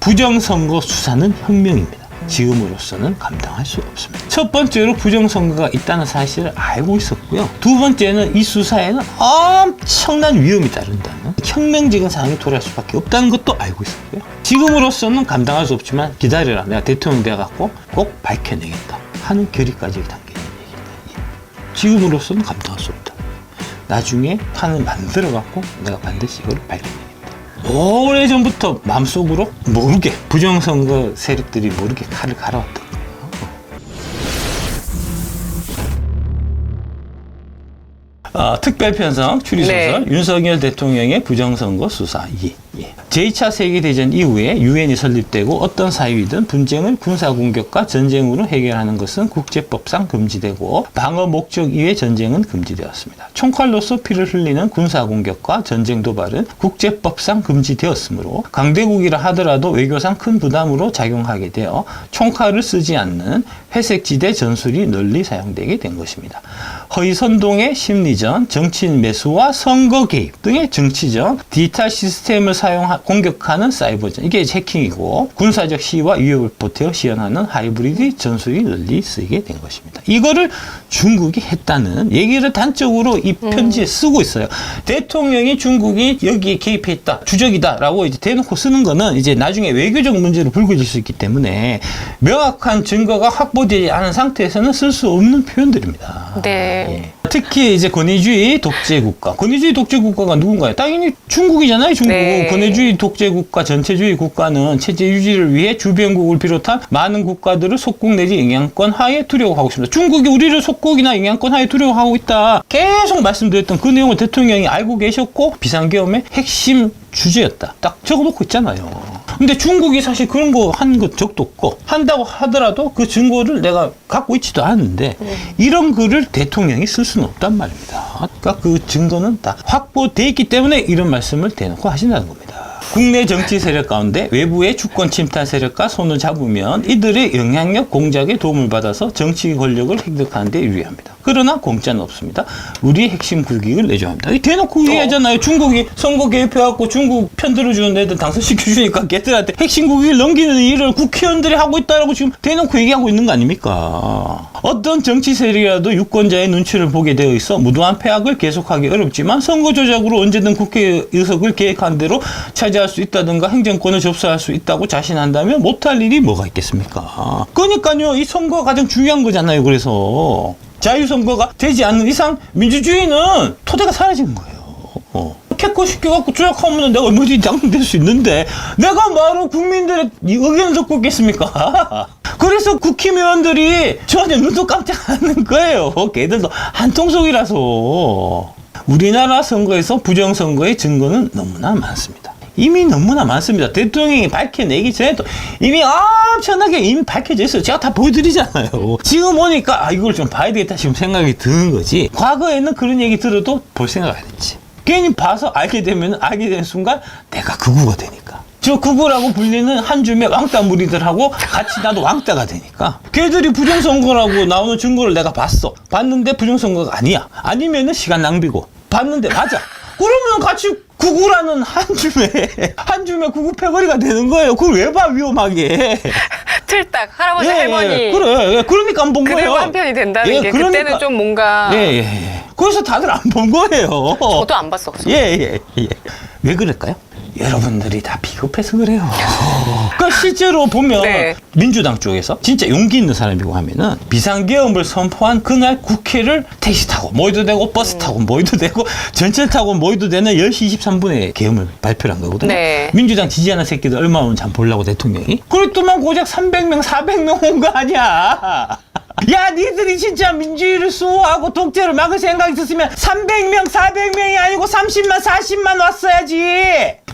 부정선거 수사는 혁명입니다. 지금으로서는 감당할 수 없습니다. 첫 번째로 부정선거가 있다는 사실을 알고 있었고요. 두 번째는 이 수사에는 엄청난 위험이 따른다는 혁명적인 상황이 돌아올 수밖에 없다는 것도 알고 있었고요. 지금으로서는 감당할 수 없지만 기다려라. 내가 대통령 돼갖고 꼭 밝혀내겠다 하는 결의까지 담겨 있는 얘기입니다. 지금으로서는 감당할 수 없다. 나중에 판을 만들어갖고 내가 반드시 이걸 밝혀내겠다. 오래전부터 마음속으로 모르게 부정선거 세력들이 모르게 칼을 갈아왔던 거예요. 특별편성 추리소설 윤석열 대통령의 부정선거 수사 2. 제2차 세계대전 이후에 유엔이 설립되고 어떤 사유이든 분쟁을 군사공격과 전쟁으로 해결하는 것은 국제법상 금지되고 방어 목적 이외 전쟁은 금지되었습니다. 총칼로서 피를 흘리는 군사공격과 전쟁 도발은 국제법상 금지되었으므로 강대국이라 하더라도 외교상 큰 부담으로 작용하게 되어 총칼을 쓰지 않는 회색지대 전술이 널리 사용되게 된 것입니다. 허위선동의 심리전, 정치인 매수와 선거 개입 등의 정치전, 디지털 시스템을 공격하는 사이버전, 이게 해킹이고 군사적 시위와 위협을 보태어 시연하는 하이브리드 전술이 널리 쓰이게 된 것입니다. 이거를 중국이 했다는 얘기를 단적으로 이 편지에 쓰고 있어요. 대통령이 중국이 여기에 개입했다, 주적이다라고 이제 대놓고 쓰는 거는 이제 나중에 외교적 문제로 불거질 수 있기 때문에 명확한 증거가 확보되지 않은 상태에서는 쓸 수 없는 표현들입니다. 네. 특히 이제 권위주의 독재국가. 권위주의 독재국가가 누군가요? 당연히 중국이잖아요, 중국. 네. 권위주의 독재국가, 전체주의 국가는 체제 유지를 위해 주변국을 비롯한 많은 국가들을 속국 내지 영향권 하에 두려고 하고 있습니다. 중국이 우리를 속국이나 영향권 하에 두려고 하고 있다. 계속 말씀드렸던 그 내용을 대통령이 알고 계셨고 비상계엄의 핵심 주제였다. 딱 적어놓고 있잖아요. 근데 중국이 사실 그런 거 한 것 적도 없고 한다고 하더라도 그 증거를 내가 갖고 있지도 않은데 이런 글을 대통령이 쓸 수는 없단 말입니다. 그러니까 그 증거는 다 확보돼 있기 때문에 이런 말씀을 대놓고 하신다는 겁니다. 국내 정치 세력 가운데 외부의 주권 침탈 세력과 손을 잡으면 이들의 영향력 공작에 도움을 받아서 정치 권력을 획득하는 데 유리합니다. 그러나 공짜는 없습니다. 우리의 핵심 국익을 내줘야 합니다. 대놓고 얘기하잖아요. 중국이 선거 개입해갖고 중국 편 들어주는 애들 당선시켜주니까 걔들한테 핵심 국익을 넘기는 일을 국회의원들이 하고 있다라고 지금 대놓고 얘기하고 있는 거 아닙니까? 어떤 정치 세력이라도 유권자의 눈치를 보게 되어 있어 무도한 폐악을 계속하기 어렵지만 선거 조작으로 언제든 국회 의석을 계획한 대로 차지할 수 있다든가 행정권을 접수할 수 있다고 자신한다면 못할 일이 뭐가 있겠습니까? 그러니까요, 이 선거가 가장 중요한 거잖아요. 그래서 자유선거가 되지 않는 이상 민주주의는 토대가 사라지는 거예요. 캐코 시켜갖고 조작하면 내가 얼마든지 당선될 수 있는데 내가 바로 국민들의 의견을 듣고 있겠습니까? 그래서 국힘의원들이 저한테 눈도 깜짝 안 하는 거예요. 걔들도 한통속이라서. 우리나라 선거에서 부정선거의 증거는 너무나 많습니다. 이미 너무나 많습니다. 대통령이 밝혀내기 전에도 이미 엄청나게 이미 밝혀져 있어요. 제가 다 보여드리잖아요. 지금 오니까 이걸 좀 봐야 되겠다 싶은 생각이 드는 거지. 과거에는 그런 얘기 들어도 볼 생각 안 했지. 괜히 봐서 알게 되는 순간 내가 극우가 되니까. 저 극우라고 불리는 한 줌의 왕따 무리들하고 같이 나도 왕따가 되니까. 걔들이 부정선거라고 나오는 증거를 내가 봤는데 부정선거가 아니야. 아니면은 시간 낭비고. 봤는데 맞아. 그러면 같이 구구라는 한 줌의 구구 패거리가 되는 거예요. 그걸 왜 봐, 위험하게. 틀딱 할아버지 할머니. 그래. 그러니까 안 본 거예요. 그대로 한편이 된다는 게 그러니까. 그때는 좀 뭔가. 그래서 다들 안 본 거예요. 저도 안 봤었어요. 왜 그럴까요? 여러분들이 다 비겁해서 그래요. 그러니까 실제로 보면 민주당 쪽에서 진짜 용기 있는 사람이고 하면은 비상계엄을 선포한 그날 국회를 택시 타고 모여도 되고 버스 타고 모여도 되고 전철 타고 모여도 되는 10시 23분에 계엄을 발표를 한 거거든요. 민주당 지지하는 새끼들 얼마 오는지 한번 보려고 대통령이. 그랬더만 고작 300명 400명 온 거 아니야. 야, 니들이 진짜 민주주의를 수호하고 독재를 막을 생각이 있었으면 300명, 400명이 아니고 30만, 40만 왔어야지.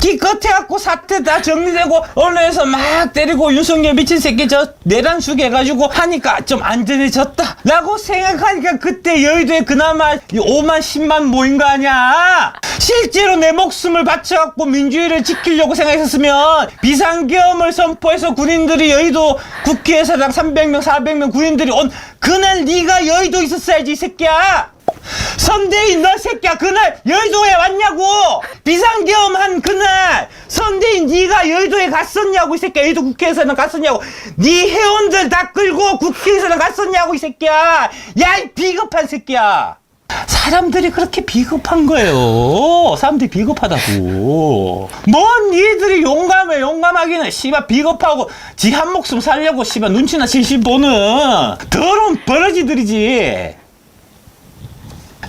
기껏해갖고 사태 다 정리되고 언론에서 막 때리고 윤석열 미친 새끼 저 내란숙 해가지고 하니까 좀 안전해졌다 라고 생각하니까 그때 여의도에 그나마 5만, 10만 모인 거 아니야. 실제로 내 목숨을 바쳐갖고 민주주의를 지키려고 생각했었으면 비상계엄을 선포해서 군인들이 여의도 국회의사당 300명, 400명 군인들이 온 그날 네가 여의도 있었어야지, 이 새끼야. 선대인 너 새끼야 그날 여의도에 왔냐고. 비상계엄한 그날 선대인 네가 여의도에 갔었냐고 이 새끼야. 여의도 국회에서는 갔었냐고. 네 회원들 다 끌고 국회에서는 갔었냐고 이 새끼야. 야 이 비겁한 새끼야. 사람들이 그렇게 비겁한 거예요. 사람들이 비겁하다고. 뭔 니들이 용감하기는 씨발 비겁하고 지 한 목숨 살려고 씨발 눈치나 실실 보는 더러운 버러지들이지.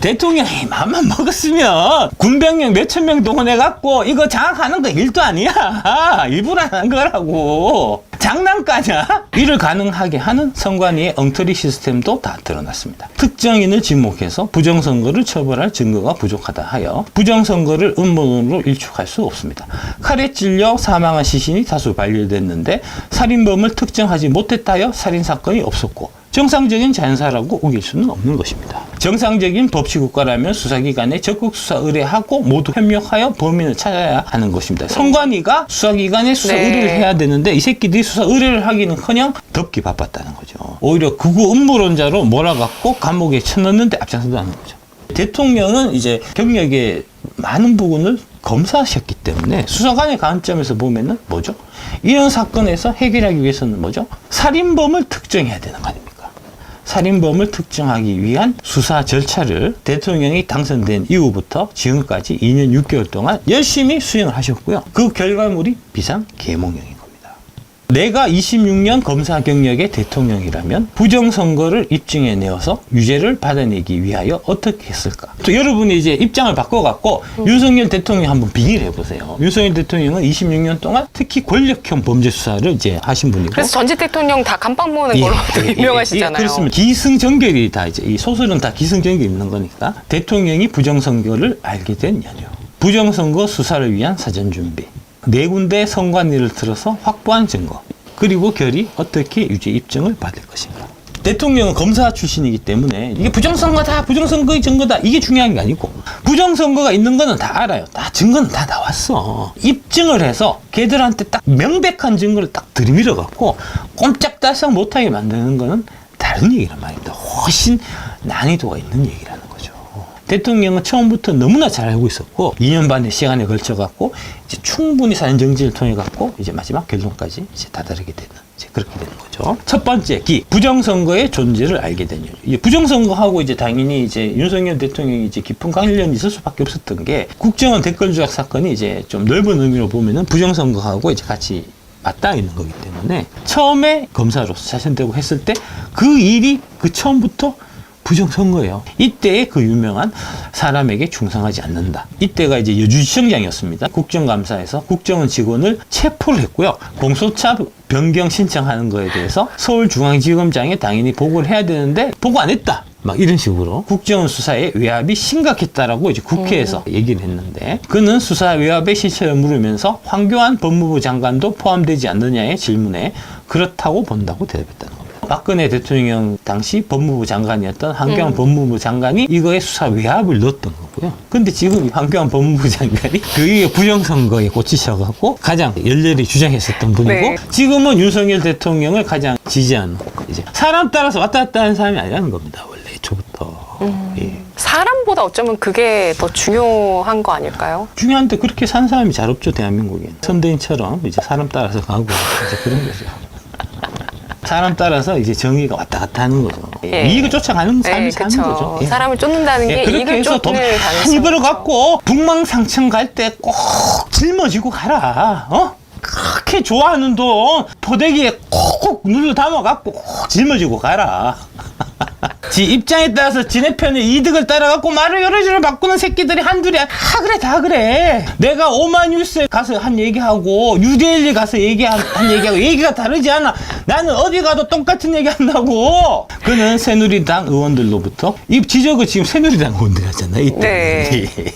대통령이 맘만 먹었으면 군병력 몇천 명 동원해갖고 이거 장악하는 거 일도 아니야. 일부러 하는 거라고. 장난까냐? 이를 가능하게 하는 선관위의 엉터리 시스템도 다 드러났습니다. 특정인을 지목해서 부정선거를 처벌할 증거가 부족하다 하여 부정선거를 음모론으로 일축할 수 없습니다. 칼에 찔려 사망한 시신이 다수 발견됐는데 살인범을 특정하지 못했다 하여 살인사건이 없었고 정상적인 자연사라고 우길 수는 없는 것입니다. 정상적인 법치국가라면 수사기관에 적극 수사 의뢰하고 모두 협력하여 범인을 찾아야 하는 것입니다. 선관위가 수사기관에 수사 네. 의뢰를 해야 되는데 이 새끼들이 수사 의뢰를 하기는커녕 덥기 바빴다는 거죠. 오히려 극우 음모론자로 몰아갖고 감옥에 쳐넣는데 앞장서다는 거죠. 대통령은 이제 경력의 많은 부분을 검사하셨기 때문에 수사관의 관점에서 보면은 뭐죠? 이런 사건에서 해결하기 위해서는 뭐죠? 살인범을 특정해야 되는 거 아닙니까? 살인범을 특정하기 위한 수사 절차를 대통령이 당선된 이후부터 지금까지 2년 6개월 동안 열심히 수행을 하셨고요. 그 결과물이 비상계몽령인 겁니다. 내가 26년 검사 경력의 대통령이라면 부정선거를 입증해내어서 유죄를 받아내기 위하여 어떻게 했을까? 또 여러분이 이제 입장을 바꿔갖고 윤석열 대통령 한번 비교를 해보세요. 윤석열 대통령은 26년 동안 특히 권력형 범죄 수사를 이제 하신 분이고. 그래서 전직 대통령 다 감방 모으는 걸로 유명하시잖아요. 그렇습니다. 기승전결이 다 이제 이 소설은 다 기승전결이 있는 거니까 대통령이 부정선거를 알게 된 연유. 부정선거 수사를 위한 사전준비. 4군데 선관위를 틀어서 확보한 증거. 그리고 결이 어떻게 유죄 입증을 받을 것인가. 대통령은 검사 출신이기 때문에 이게 부정선거다, 부정선거의 증거다 이게 중요한 게 아니고 부정선거가 있는 거는 다 알아요. 다 증거는 다 나왔어. 입증을 해서 걔들한테 딱 명백한 증거를 딱 들이밀어 갖고 꼼짝달싹 못하게 만드는 거는 다른 얘기란 말입니다. 훨씬 난이도가 있는 얘기라는 거죠. 대통령은 처음부터 너무나 잘 알고 있었고 2년 반의 시간에 걸쳐 갖고 이제 충분히 사전 정지를 통해 갖고 이제 마지막 결론까지 이제 다다르게 되는 이제 그렇게 되는 거죠. 첫 번째 부정선거의 존재를 알게 된 이유. 부정선거하고 이제 당연히 이제 윤석열 대통령이 이제 깊은 관련이 있을 수밖에 없었던 게 국정원 댓글 조작 사건이 이제 좀 넓은 의미로 보면은 부정선거하고 이제 같이 맞닿아 있는 거기 때문에 처음에 검사로서 자신되고 했을 때 그 일이 그 처음부터 부정선거예요. 이때의 그 유명한 사람에게 충성하지 않는다. 이때가 이제 여주지청장이었습니다. 국정감사에서 국정원 직원을 체포를 했고요. 공소차 변경 신청하는 거에 대해서 서울중앙지검장에 당연히 보고를 해야 되는데 보고 안 했다. 막 이런 식으로 국정원 수사의 외압이 심각했다라고 이제 국회에서 얘기를 했는데 그는 수사 외압의 실체를 물으면서 황교안 법무부 장관도 포함되지 않느냐의 질문에 그렇다고 본다고 대답했다는 겁니다. 박근혜 대통령 당시 법무부 장관이었던 황교안 법무부 장관이 이거에 수사 외압을 넣었던 거고요. 근데 지금 황교안 법무부 장관이 그게 부정선거에 꽂히셔갖고 가장 열렬히 주장했었던 분이고 네. 지금은 윤석열 대통령을 가장 지지하는 이제 사람 따라서 왔다 갔다 하는 사람이 아니라는 겁니다. 원래 애초부터. 예. 사람보다 어쩌면 그게 더 중요한 거 아닐까요? 중요한데 그렇게 산 사람이 잘 없죠. 대한민국에는. 선대인처럼 이제 사람 따라서 가고 이제 그런 거죠. 사람 따라서 이제 정의가 왔다 갔다 하는 거죠. 예. 이익을 쫓아가는 삶이 그쵸. 사는 거죠. 예. 사람을 쫓는다는 게 그렇게 이익을 해서 돈 쫓는 많이 벌어갖고 북망상층 갈 때 꼭 짊어지고 가라. 그렇게 좋아하는 돈 포대기에 콕콕 눌러 담아갖고 꼭 짊어지고 가라. 지 입장에 따라서 지네 편의 이득을 따라갖고 말을 여러 주를 바꾸는 새끼들이 한둘이 다 그래 다 그래. 내가 오마뉴스에 가서 한 얘기하고 뉴데일리 가서 한 얘기하고 얘기가 다르지 않아. 나는 어디 가도 똑같은 얘기 한다고. 그는 새누리당 의원들로부터 이 지적을 지금 새누리당 의원들이 하잖아요. 이때. 네.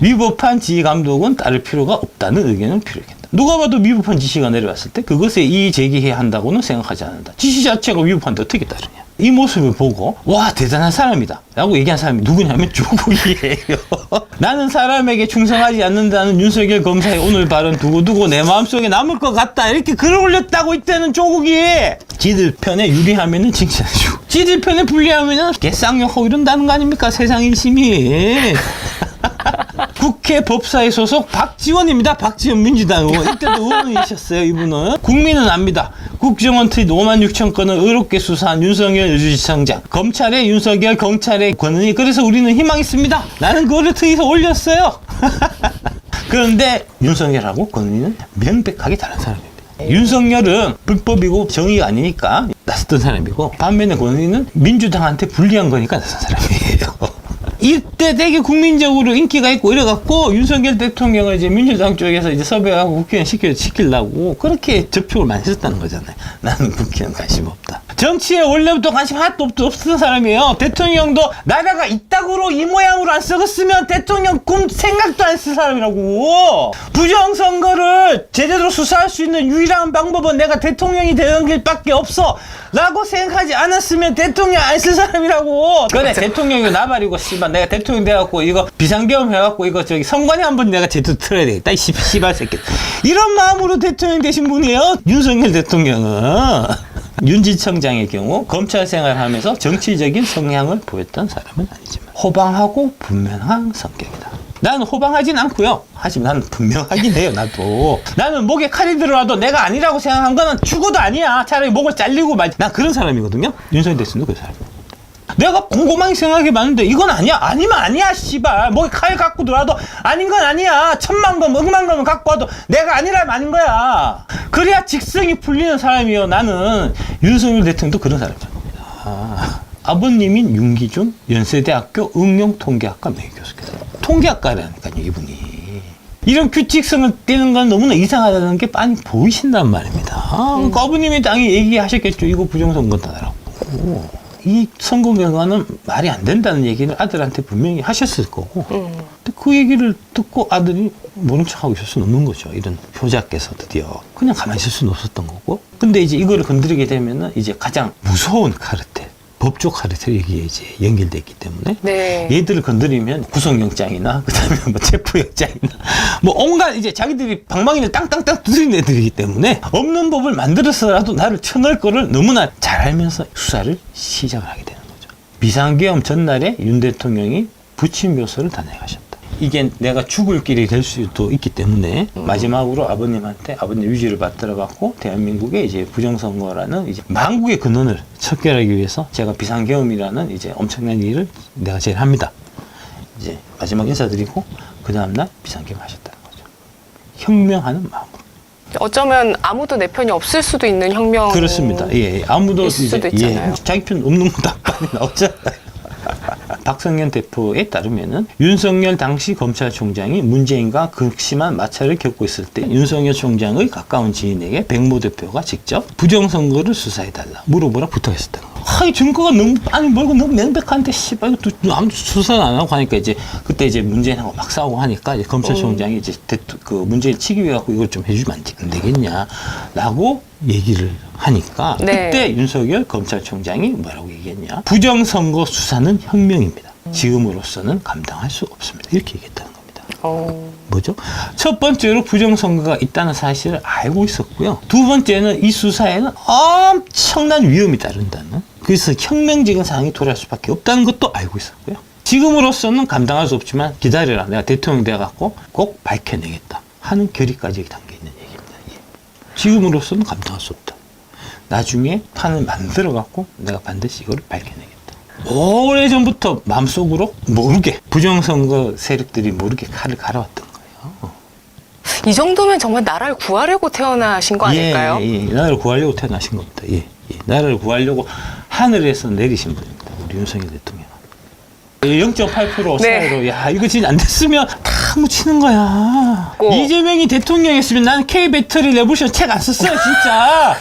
위법한 지휘 감독은 따를 필요가 없다는 의견을 필요했다. 누가 봐도 위법한 지시가 내려왔을 때 그것에 이의 제기해야 한다고는 생각하지 않는다. 지시 자체가 위법한데 어떻게 따르냐. 이 모습을 보고 와 대단한 사람이다 라고 얘기한 사람이 누구냐면 조국이에요. 나는 사람에게 충성하지 않는다는 윤석열 검사의 오늘 발언 두고두고 내 마음속에 남을 것 같다 이렇게 글을 올렸다고 이때는 조국이 지들 편에 유리하면은 칭찬해주고 지들 편에 불리하면은 개쌍욕하고 이런다는 거 아닙니까 세상 일심이. 국회 법사위 소속 박지원입니다. 박지원 민주당 의원. 이때도 의원이셨어요, 이분은. 국민은 압니다. 국정원 트윗 5만 6천 건을 의롭게 수사한 윤석열 여주지청장. 검찰의 윤석열, 경찰의 권은희. 그래서 우리는 희망이 있습니다. 나는 그거를 트윗에 올렸어요. 그런데 윤석열하고 권은희는 명백하게 다른 사람입니다. 윤석열은 불법이고 정의가 아니니까 나섰던 사람이고 반면에 권은희는 민주당한테 불리한 거니까 나선 사람이에요. 이때 되게 국민적으로 인기가 있고 이래갖고 윤석열 대통령을 이제 민주당 쪽에서 이제 섭외하고 국회의원 시키려고 그렇게 적극을 많이 했었다는 거잖아요. 나는 국회의원 관심 없다. 정치에 원래부터 관심 하나도 없었던 사람이에요. 대통령도 나라가 이따구로 이 모양으로 안 썩었으면 대통령 꿈 생각도 안 했을 사람이라고. 부정선거를 제대로 수사할 수 있는 유일한 방법은 내가 대통령이 되는 길밖에 없어 라고 생각하지 않았으면 대통령 안 쓸 사람이라고. 그래 대통령이 나발이고 씨발 내가 대통령 돼갖고 이거 비상계엄 해갖고 이거 저기 선관위 한번 내가 제대로 틀어야 되겠다 이 씨발 새끼 이런 마음으로 대통령 되신 분이에요. 윤석열 대통령은 윤지청장의 경우 검찰 생활하면서 정치적인 성향을 보였던 사람은 아니지만 호방하고 분명한 성격이다. 나는 호방하진 않고요. 하지만 나는 분명하긴 해요. 나도. 나는 목에 칼이 들어와도 내가 아니라고 생각한 거는 죽어도 아니야. 차라리 목을 잘리고 말지. 난 그런 사람이거든요. 윤석열 대통령도 그 사람이에요. 내가 곰곰하게 생각해봤는데 이건 아니야. 아니면 아니야 씨발. 목에 칼 갖고 들어와도 아닌 건 아니야. 1000만 건, 100만 건을 갖고 와도 내가 아니라면 아닌 거야. 그래야 직성이 풀리는 사람이요. 나는 윤석열 대통령도 그런 사람입니다. 아버님인 윤기준 연세대학교 응용통계학과 명예교수께서 통계학과라니까요. 이분이. 이런 규칙성을 떼는 건 너무나 이상하다는 게 빤히 보이신단 말입니다. 그러니까 아버님이 당연히 얘기하셨겠죠. 이거 부정선거다라고. 이 선거 결과는 말이 안 된다는 얘기를 아들한테 분명히 하셨을 거고 근데 그 얘기를 듣고 아들이 모른 척하고 있을 수는 없는 거죠. 이런 효자께서 드디어 그냥 가만히 있을 수는 없었던 거고 근데 이제 이거를 건드리게 되면은 이제 가장 무서운 카르텔 법조 카르텔 얘기에 이제 연결됐기 때문에 네. 얘들을 건드리면 구속영장이나 그다음에 뭐 체포영장이나 뭐 온갖 이제 자기들이 방망이를 땅땅땅 두드리는 애들이기 때문에 없는 법을 만들어서라도 나를 쳐넣을 거를 너무나 잘 알면서 수사를 시작을 하게 되는 거죠. 비상계엄 전날에 윤 대통령이 부친 묘소를 단행하셨다. 이게 내가 죽을 길이 될 수도 있기 때문에 마지막으로 아버님한테 아버님 유지를 받들어 갖고 대한민국의 이제 부정선거라는 이제 망국의 근원을 척결하기 위해서 제가 비상계엄이라는 이제 엄청난 일을 내가 제일 합니다. 이제 마지막 인사드리고 그 다음날 비상계엄 하셨다는 거죠. 혁명하는 마음으로. 어쩌면 아무도 내 편이 없을 수도 있는 혁명. 그렇습니다. 예, 아무도 수도 있잖아요. 자기 편 없는 거 다 빨리 나오잖아요. 박성현 대표에 따르면은 윤석열 당시 검찰총장이 문재인과 극심한 마찰을 겪고 있을 때 윤석열 총장의 가까운 지인에게 백모 대표가 직접 부정선거를 수사해달라 물어보라 부탁했었다는 거. 이 증거가 너무 아니 뭐고 너무 명백한데 씨발 이거 아무도 수사를 안 하고 하니까 이제 그때 이제 문재인하고 막 싸우고 하니까 이제 검찰총장이 이제 그 문재인 치기 위해 갖고 이걸 좀 해주면 안 되겠냐라고 얘기를 하니까 네. 그때 윤석열 검찰총장이 뭐라고 얘기했냐? 부정선거 수사는 혁명입니다. 지금으로서는 감당할 수 없습니다. 이렇게 얘기했다는 겁니다. 뭐죠? 첫 번째로 부정선거가 있다는 사실을 알고 있었고요. 두 번째는 이 수사에는 엄청난 위험이 따른다는 그래서 혁명적인 상황이 돌아올 수밖에 없다는 것도 알고 있었고요. 지금으로서는 감당할 수 없지만 기다려라. 내가 대통령 돼갖고 꼭 밝혀내겠다 하는 결의까지 담겨있는 얘기입니다. 예. 지금으로서는 감당할 수 없다. 나중에 판을 만들어갖고 내가 반드시 이걸 밝혀내겠다. 오래전부터 마음속으로 모르게 부정선거 세력들이 모르게 칼을 갈아왔던 거예요. 이 정도면 정말 나라를 구하려고 태어나신 거 아닐까요? 예, 나라를 구하려고 태어나신 겁니다. 예. 나라를 구하려고 하늘에서 내리신 분입니다. 우리 윤석열 대통령. 0.8% 차이로 네. 야 이거 진짜 안 됐으면 다 묻히는 거야. 이재명이 대통령이었으면 나는 K 배터리 레볼루션 책 안 썼어요 진짜.